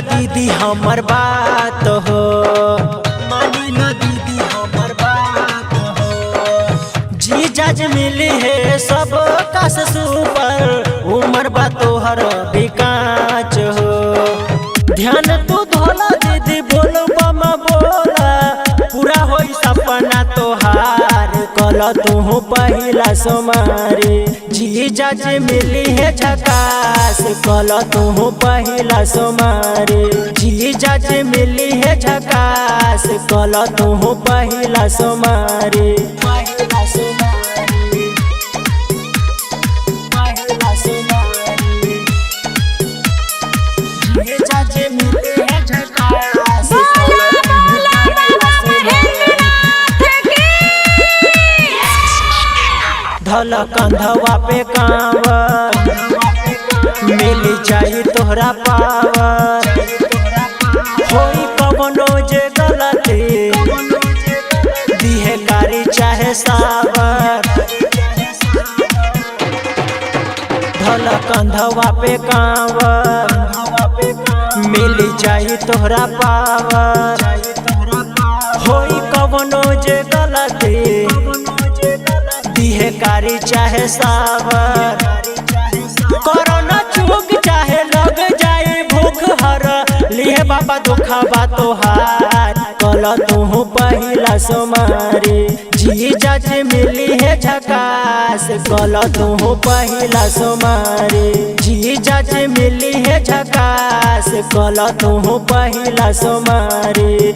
दीदी हमर बात हो, मानी लो दीदी हमर बात हो। जीजा जी मिली है सब कस सुपर, उमर बा तोहर विकास हो। ध्यान तू धोला दीदी बोलो बमा बोला, पूरा होई सपना तोहार, कल तू पहिला सोमारी। जीजा जी मिली है झकास, कल तू पहिला सोमारी। जीजा जी मिली है झकास, कल तू पहिला सोमारी। पहिला सोमारी, पहिला सोमारी। जीजा जी मिली है झकास, धल कंधवा पे कांवर, मिली जाई तोहरा पावर। होई कवनो जे गलती, दिहे कारी चाहे सावर। धल कंधवा पे कांवर, मिली जाई तोहरा पावर। होई कवनो जे गलती, दिहे कारी चाहे सावर। कोरोना चूक चाहे लग जाए भूख हर, लिए बाबा दुखबा तोहार, कल तू पहिला सोमारी। जीजा जी मिली है झकास, कल तू पहिला सोमारी। जीजा जी मिली है झकास, कल तू पहिला सोमारी।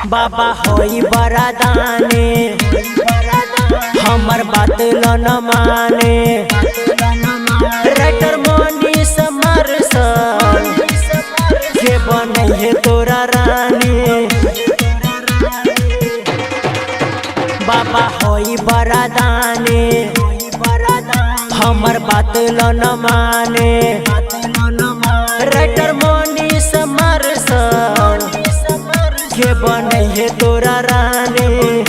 बाबा होई बड़ा दाने, हमर बात लो न माने। राइटर मनीष मार्शल, के बने है तोरा रानी। बाबा होई बड़ा दाने, हमर बात लो न माने। राइटर मनीष मार्शल, के बने है तोरा रानी।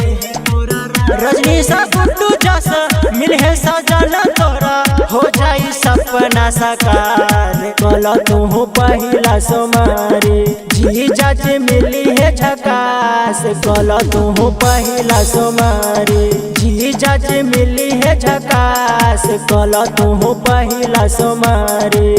रजनी सा गुड्डू जस मिले सजन तोरा, हो जाई सपना साकार, कल तू पहिला सोमारी। जीजा जी मिली है झकास, कल तू पहिला सोमारी। जीजा जी मिली है झकास, कल तू पहिला सोमारी।